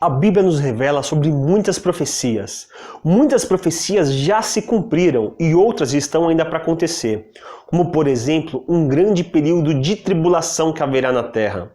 A Bíblia nos revela sobre muitas profecias. Muitas profecias já se cumpriram e outras estão ainda para acontecer, como por exemplo, um grande período de tribulação que haverá na terra.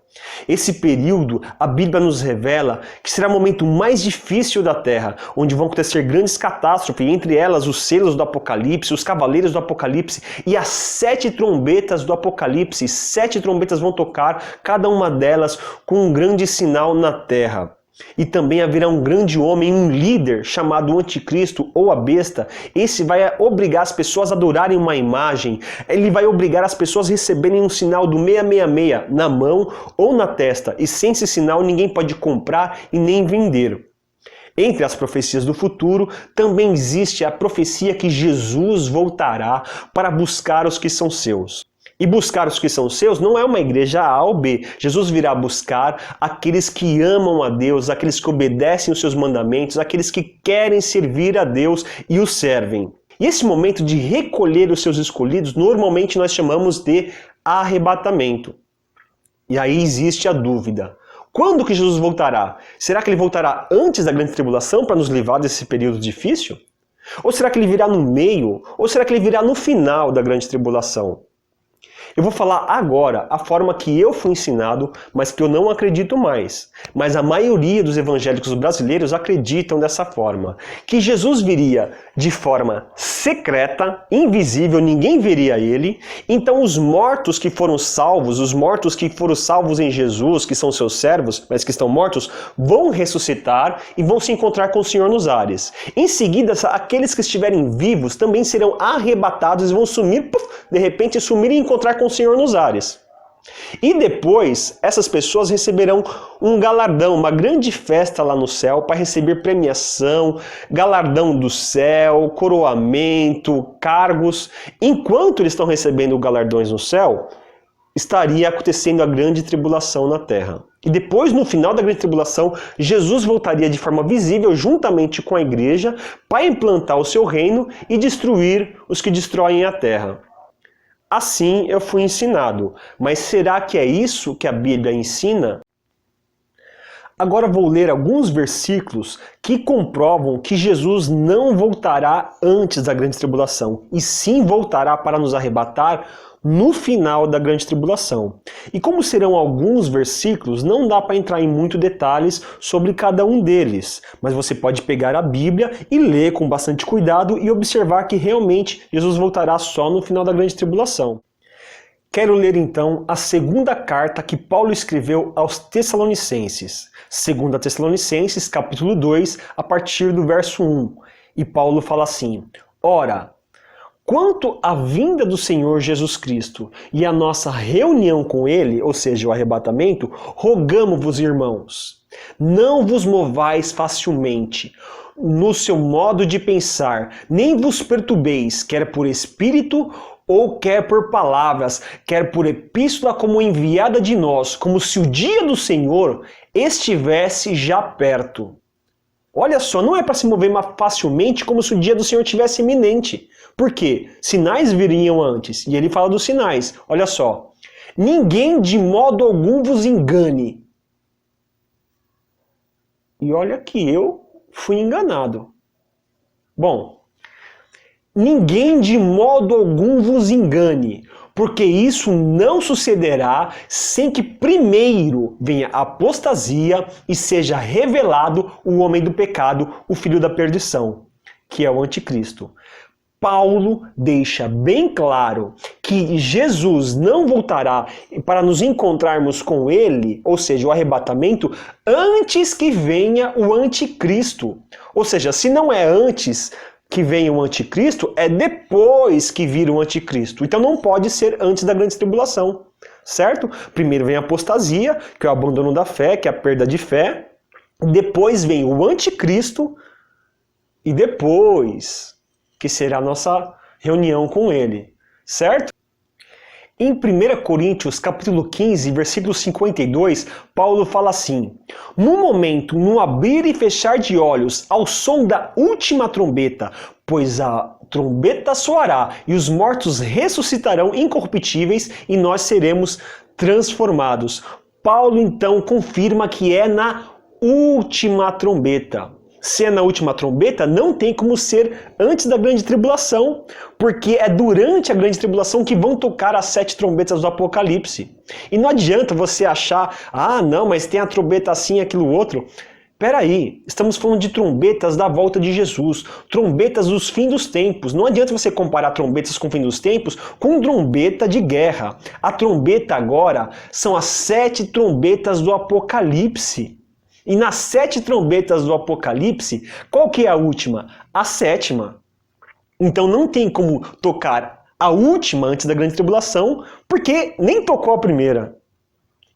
Esse período, a Bíblia nos revela que será o momento mais difícil da terra, onde vão acontecer grandes catástrofes, entre elas os selos do Apocalipse, os cavaleiros do Apocalipse e as 7 trombetas do Apocalipse. 7 trombetas vão tocar, cada uma delas com um grande sinal na terra. E também haverá um grande homem, um líder chamado Anticristo ou a besta. Esse vai obrigar as pessoas a adorarem uma imagem. Ele vai obrigar as pessoas a receberem um sinal do 666 na mão ou na testa. E sem esse sinal ninguém pode comprar e nem vender. Entre as profecias do futuro, também existe a profecia que Jesus voltará para buscar os que são seus. E buscar os que são seus não é uma igreja A ou B. Jesus virá buscar aqueles que amam a Deus, aqueles que obedecem os seus mandamentos, aqueles que querem servir a Deus e o servem. E esse momento de recolher os seus escolhidos, normalmente nós chamamos de arrebatamento. E aí existe a dúvida. Quando que Jesus voltará? Será que ele voltará antes da grande tribulação para nos livrar desse período difícil? Ou será que ele virá no meio? Ou será que ele virá no final da grande tribulação? Eu vou falar agora a forma que eu fui ensinado, mas que eu não acredito mais. Mas a maioria dos evangélicos brasileiros acreditam dessa forma. Que Jesus viria de forma secreta, invisível, ninguém veria ele. Então os mortos que foram salvos, os mortos que foram salvos em Jesus, que são seus servos, mas que estão mortos, vão ressuscitar e vão se encontrar com o Senhor nos ares. Em seguida, aqueles que estiverem vivos também serão arrebatados e vão sumir, de repente sumir e encontrar com o Senhor nos ares. E depois, essas pessoas receberão um galardão, uma grande festa lá no céu para receber premiação, galardão do céu, coroamento, cargos. Enquanto eles estão recebendo galardões no céu, estaria acontecendo a grande tribulação na terra. E depois, no final da grande tribulação, Jesus voltaria de forma visível juntamente com a igreja para implantar o seu reino e destruir os que destroem a terra. Assim eu fui ensinado, mas será que é isso que a Bíblia ensina? Agora vou ler alguns versículos que comprovam que Jesus não voltará antes da grande tribulação, e sim voltará para nos arrebatar no final da grande tribulação. E como serão alguns versículos, não dá para entrar em muitos detalhes sobre cada um deles, mas você pode pegar a Bíblia e ler com bastante cuidado e observar que realmente Jesus voltará só no final da grande tribulação. Quero ler então a segunda carta que Paulo escreveu aos Tessalonicenses. 2 Tessalonicenses, capítulo 2, a partir do verso 1. E Paulo fala assim: Ora, quanto à vinda do Senhor Jesus Cristo e a nossa reunião com Ele, ou seja, o arrebatamento, rogamo-vos, irmãos, não vos movais facilmente no seu modo de pensar, nem vos perturbeis, quer por espírito ou quer por palavras, quer por epístola como enviada de nós, como se o dia do Senhor estivesse já perto. Olha só, não é para se mover facilmente como se o dia do Senhor estivesse iminente. Por quê? Sinais viriam antes. E ele fala dos sinais. Olha só. Ninguém de modo algum vos engane. E olha que eu fui enganado. Bom, ninguém de modo algum vos engane, porque isso não sucederá sem que primeiro venha a apostasia e seja revelado o homem do pecado, o filho da perdição, que é o anticristo. Paulo deixa bem claro que Jesus não voltará para nos encontrarmos com ele, ou seja, o arrebatamento, antes que venha o anticristo. Ou seja, se não é antes que venha o anticristo, é depois que vir o anticristo. Então não pode ser antes da grande tribulação, certo? Primeiro vem a apostasia, que é o abandono da fé, que é a perda de fé. Depois vem o anticristo e depois que será a nossa reunião com ele, certo? Em 1 Coríntios, capítulo 15, versículo 52, Paulo fala assim: No momento, no abrir e fechar de olhos, ao som da última trombeta, pois a trombeta soará, e os mortos ressuscitarão incorruptíveis, e nós seremos transformados. Paulo, então, confirma que é na última trombeta. Se é na última trombeta, não tem como ser antes da grande tribulação, porque é durante a grande tribulação que vão tocar as 7 trombetas do Apocalipse. E não adianta você achar, não, mas tem a trombeta assim, aquilo outro. Peraí, estamos falando de trombetas da volta de Jesus, trombetas dos fins dos tempos. Não adianta você comparar trombetas com o fim dos tempos com trombeta de guerra. A trombeta agora são as 7 trombetas do Apocalipse. E nas 7 trombetas do Apocalipse, qual que é a última? A 7ª. Então não tem como tocar a última antes da grande tribulação, porque nem tocou a primeira.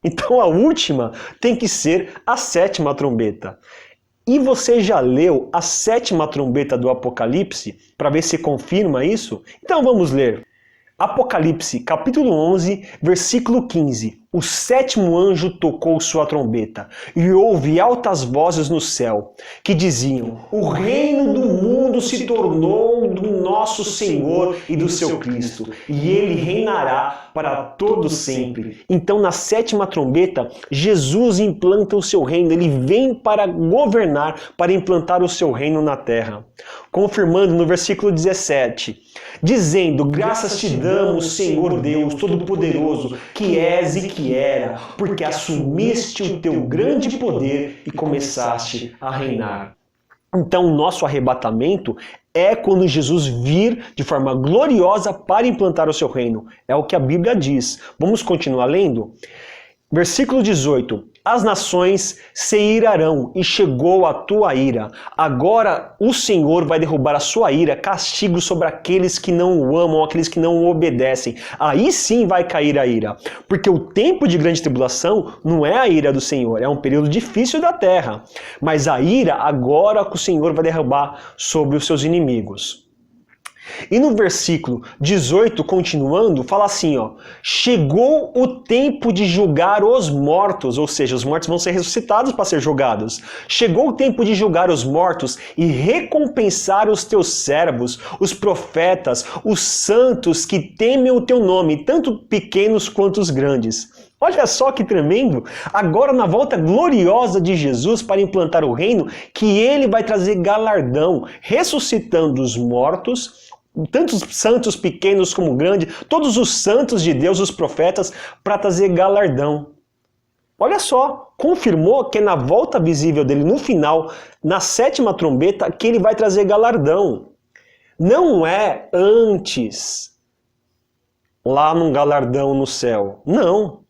Então a última tem que ser a 7ª trombeta. E você já leu a 7ª trombeta do Apocalipse para ver se confirma isso? Então vamos ler. Apocalipse, capítulo 11, versículo 15. O 7º anjo tocou sua trombeta, e houve altas vozes no céu, que diziam: o reino do mundo se tornou do nosso Senhor e do seu Cristo, e ele reinará para todo sempre. Então, na 7ª trombeta, Jesus implanta o seu reino, ele vem para governar, para implantar o seu reino na terra. Confirmando no versículo 17, dizendo: graças te damos, Senhor Deus Todo-Poderoso, que és e que era, porque assumiste o teu grande poder e começaste a reinar. Então, o nosso arrebatamento é quando Jesus vir de forma gloriosa para implantar o seu reino. É o que a Bíblia diz. Vamos continuar lendo? Versículo 18. As nações se irarão e chegou a tua ira. Agora o Senhor vai derrubar a sua ira, castigo sobre aqueles que não o amam, aqueles que não o obedecem. Aí sim vai cair a ira. Porque o tempo de grande tribulação não é a ira do Senhor, é um período difícil da terra. Mas a ira agora que o Senhor vai derrubar sobre os seus inimigos. E no versículo 18, continuando, fala assim, chegou o tempo de julgar os mortos, ou seja, os mortos vão ser ressuscitados para ser julgados. Chegou o tempo de julgar os mortos e recompensar os teus servos, os profetas, os santos que temem o teu nome, tanto pequenos quanto os grandes. Olha só que tremendo! Agora na volta gloriosa de Jesus para implantar o reino, que ele vai trazer galardão, ressuscitando os mortos, tantos santos pequenos como grandes, todos os santos de Deus, os profetas, para trazer galardão. Olha só, confirmou que é na volta visível dele, no final, na 7ª trombeta, que ele vai trazer galardão. Não é antes, lá num galardão no céu. Não.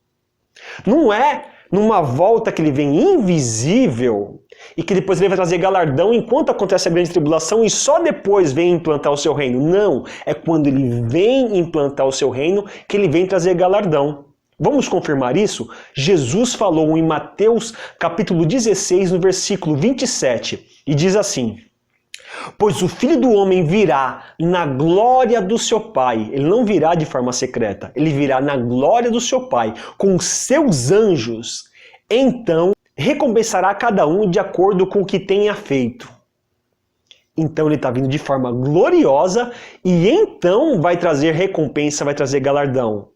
Não é numa volta que ele vem invisível e que depois ele vai trazer galardão enquanto acontece a grande tribulação e só depois vem implantar o seu reino. Não, é quando ele vem implantar o seu reino que ele vem trazer galardão. Vamos confirmar isso? Jesus falou em Mateus capítulo 16, no versículo 27, e diz assim: pois o Filho do Homem virá na glória do seu Pai. Ele não virá de forma secreta. Ele virá na glória do seu Pai, com seus anjos. Então, recompensará cada um de acordo com o que tenha feito. Então, ele está vindo de forma gloriosa e então vai trazer recompensa, vai trazer galardão.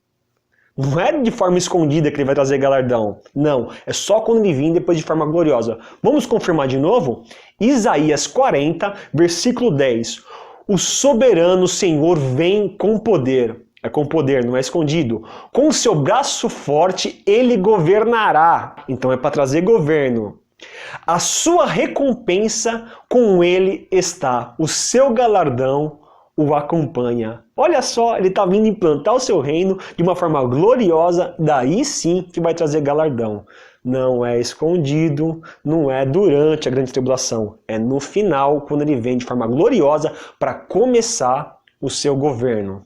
Não é de forma escondida que ele vai trazer galardão. Não, é só quando ele vir depois de forma gloriosa. Vamos confirmar de novo? Isaías 40, versículo 10. O soberano Senhor vem com poder. É com poder, não é escondido. Com o seu braço forte ele governará. Então é para trazer governo. A sua recompensa com ele está. O seu galardão o acompanha. Olha só, ele está vindo implantar o seu reino de uma forma gloriosa, daí sim que vai trazer galardão. Não é escondido, não é durante a grande tribulação, é no final, quando ele vem de forma gloriosa para começar o seu governo.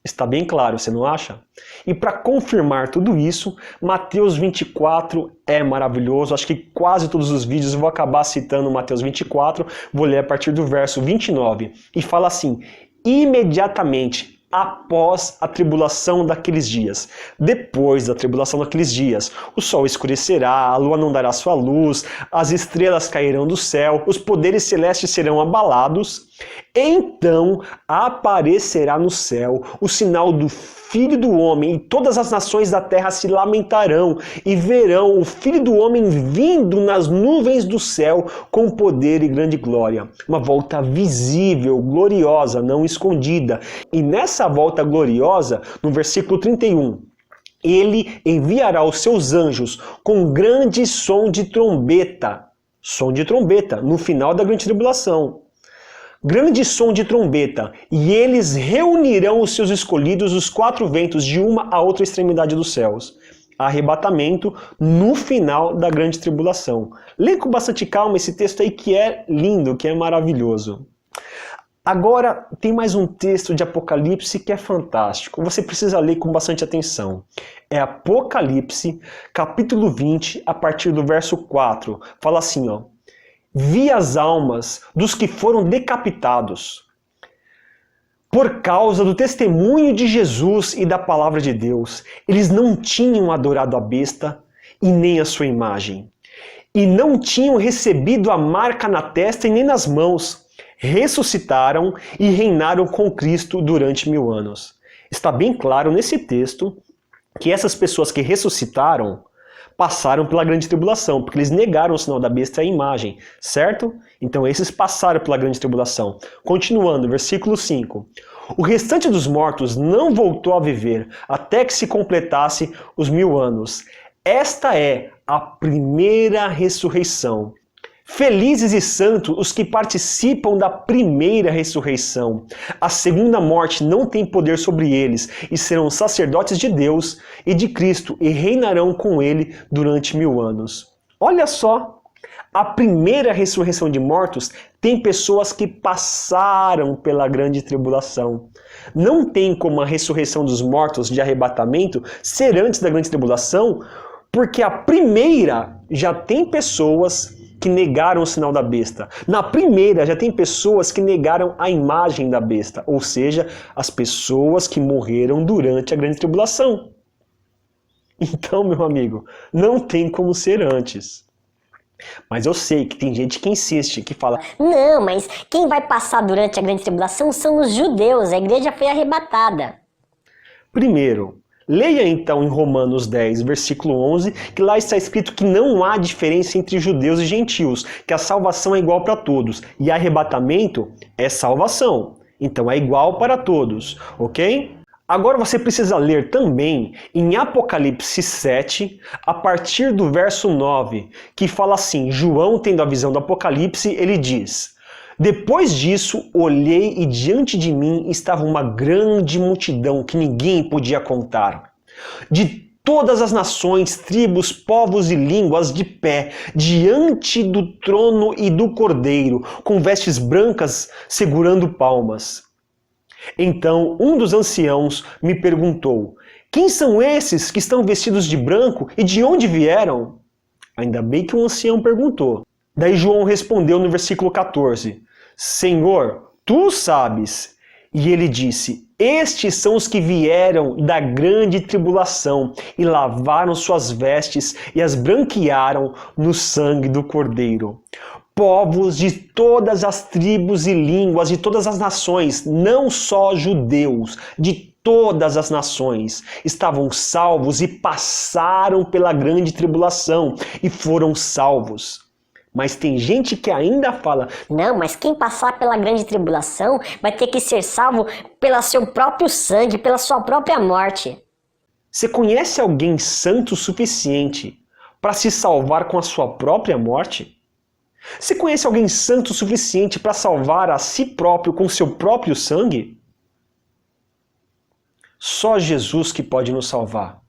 Está bem claro, você não acha? E para confirmar tudo isso, Mateus 24 é maravilhoso. Acho que quase todos os vídeos eu vou acabar citando Mateus 24. Vou ler a partir do verso 29. E fala assim: imediatamente após a tribulação daqueles dias, depois da tribulação daqueles dias, o sol escurecerá, a lua não dará sua luz, as estrelas cairão do céu, os poderes celestes serão abalados. Então aparecerá no céu o sinal do Filho do Homem, e todas as nações da terra se lamentarão e verão o Filho do Homem vindo nas nuvens do céu com poder e grande glória. Uma volta visível, gloriosa, não escondida. E nessa volta gloriosa, no versículo 31, ele enviará os seus anjos com grande som de trombeta. Som de trombeta, no final da grande tribulação. Grande som de trombeta, e eles reunirão os seus escolhidos dos quatro ventos de uma a outra extremidade dos céus. Arrebatamento no final da grande tribulação. Lê com bastante calma esse texto aí que é lindo, que é maravilhoso. Agora tem mais um texto de Apocalipse que é fantástico. Você precisa ler com bastante atenção. É Apocalipse, capítulo 20, a partir do verso 4. Fala assim, ó. Vi as almas dos que foram decapitados por causa do testemunho de Jesus e da palavra de Deus. Eles não tinham adorado a besta e nem a sua imagem. E não tinham recebido a marca na testa e nem nas mãos. Ressuscitaram e reinaram com Cristo durante 1000 anos. Está bem claro nesse texto que essas pessoas que ressuscitaram passaram pela grande tribulação, porque eles negaram o sinal da besta e a imagem, certo? Então esses passaram pela grande tribulação. Continuando, versículo 5. O restante dos mortos não voltou a viver, até que se completasse os 1000 anos. Esta é a primeira ressurreição. Felizes e santos os que participam da primeira ressurreição. A segunda morte não tem poder sobre eles, e serão sacerdotes de Deus e de Cristo, e reinarão com ele durante 1000 anos. Olha só, a primeira ressurreição de mortos tem pessoas que passaram pela grande tribulação. Não tem como a ressurreição dos mortos de arrebatamento ser antes da grande tribulação, porque a primeira já tem pessoas que negaram o sinal da besta. Na primeira já tem pessoas que negaram a imagem da besta, ou seja, as pessoas que morreram durante a grande tribulação. Então, meu amigo, não tem como ser antes. Mas eu sei que tem gente que insiste, que fala: não, mas quem vai passar durante a grande tribulação são os judeus, a igreja foi arrebatada. Primeiro, leia então em Romanos 10, versículo 11, que lá está escrito que não há diferença entre judeus e gentios, que a salvação é igual para todos, e arrebatamento é salvação. Então é igual para todos, ok? Agora você precisa ler também em Apocalipse 7, a partir do verso 9, que fala assim, João tendo a visão do Apocalipse, ele diz: depois disso, olhei e diante de mim estava uma grande multidão que ninguém podia contar. De todas as nações, tribos, povos e línguas de pé, diante do trono e do Cordeiro, com vestes brancas, segurando palmas. Então um dos anciãos me perguntou: quem são esses que estão vestidos de branco e de onde vieram? Ainda bem que um ancião perguntou. Daí João respondeu no versículo 14: Senhor, tu sabes. E ele disse: estes são os que vieram da grande tribulação e lavaram suas vestes e as branquearam no sangue do Cordeiro. Povos de todas as tribos e línguas, de todas as nações, não só judeus, de todas as nações, estavam salvos e passaram pela grande tribulação e foram salvos. Mas tem gente que ainda fala: não, mas quem passar pela grande tribulação vai ter que ser salvo pelo seu próprio sangue, pela sua própria morte. Você conhece alguém santo o suficiente para se salvar com a sua própria morte? Você conhece alguém santo o suficiente para salvar a si próprio com seu próprio sangue? Só Jesus que pode nos salvar.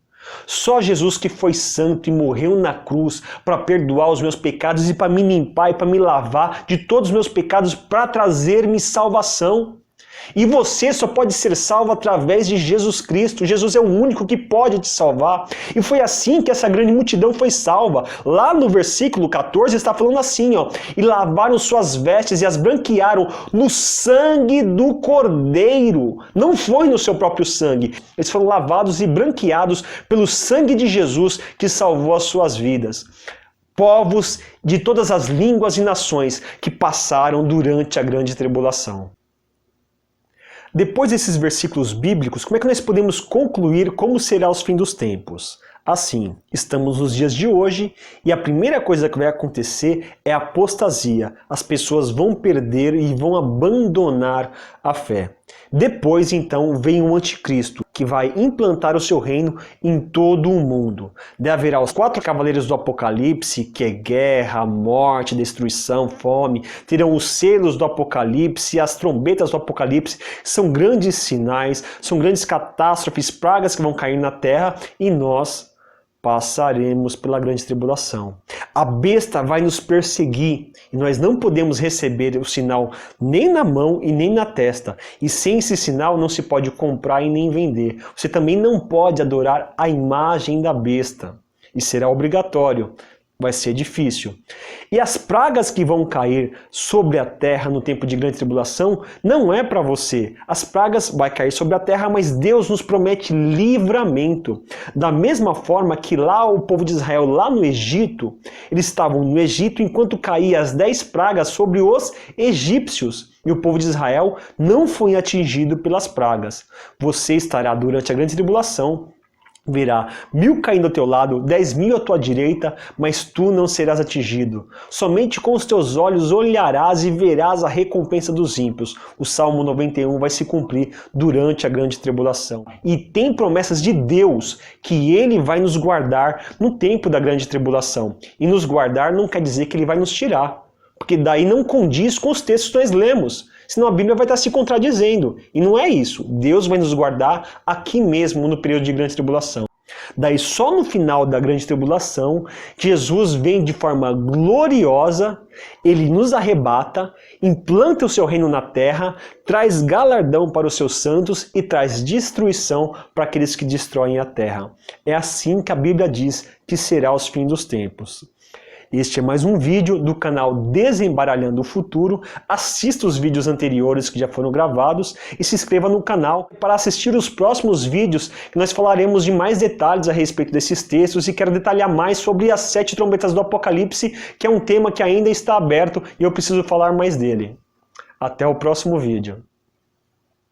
Só Jesus que foi santo e morreu na cruz para perdoar os meus pecados e para me limpar e para me lavar de todos os meus pecados para trazer-me salvação. E você só pode ser salvo através de Jesus Cristo. Jesus é o único que pode te salvar. E foi assim que essa grande multidão foi salva. Lá no versículo 14 está falando assim, ó: e lavaram suas vestes e as branquearam no sangue do Cordeiro. Não foi no seu próprio sangue. Eles foram lavados e branqueados pelo sangue de Jesus que salvou as suas vidas. Povos de todas as línguas e nações que passaram durante a grande tribulação. Depois desses versículos bíblicos, como é que nós podemos concluir como será os fins dos tempos? Assim, estamos nos dias de hoje e a primeira coisa que vai acontecer é a apostasia. As pessoas vão perder e vão abandonar a fé. Depois, então, vem o anticristo, que vai implantar o seu reino em todo o mundo. Daí haverá os 4 cavaleiros do Apocalipse, que é guerra, morte, destruição, fome. Terão os selos do Apocalipse, as trombetas do Apocalipse. São grandes sinais, são grandes catástrofes, pragas que vão cair na terra e nós passaremos pela grande tribulação. A besta vai nos perseguir e nós não podemos receber o sinal nem na mão e nem na testa. E sem esse sinal não se pode comprar e nem vender. Você também não pode adorar a imagem da besta. E será obrigatório. Vai ser difícil. E as pragas que vão cair sobre a terra no tempo de grande tribulação não é para você. As pragas vão cair sobre a terra, mas Deus nos promete livramento. Da mesma forma que lá o povo de Israel, lá no Egito, eles estavam no Egito enquanto caíam as 10 pragas sobre os egípcios. E o povo de Israel não foi atingido pelas pragas. Você estará durante a grande tribulação. Verá 1000 caindo ao teu lado, 10.000 à tua direita, mas tu não serás atingido. Somente com os teus olhos olharás e verás a recompensa dos ímpios. O Salmo 91 vai se cumprir durante a grande tribulação. E tem promessas de Deus que Ele vai nos guardar no tempo da grande tribulação. E nos guardar não quer dizer que Ele vai nos tirar, porque daí não condiz com os textos que nós lemos. Senão a Bíblia vai estar se contradizendo. E não é isso. Deus vai nos guardar aqui mesmo no período de grande tribulação. Daí só no final da grande tribulação, Jesus vem de forma gloriosa, Ele nos arrebata, implanta o seu reino na terra, traz galardão para os seus santos e traz destruição para aqueles que destroem a terra. É assim que a Bíblia diz que será os fins dos tempos. Este é mais um vídeo do canal Desembaralhando o Futuro. Assista os vídeos anteriores que já foram gravados e se inscreva no canal para assistir os próximos vídeos que nós falaremos de mais detalhes a respeito desses textos e quero detalhar mais sobre as 7 trombetas do Apocalipse, que é um tema que ainda está aberto e eu preciso falar mais dele. Até o próximo vídeo.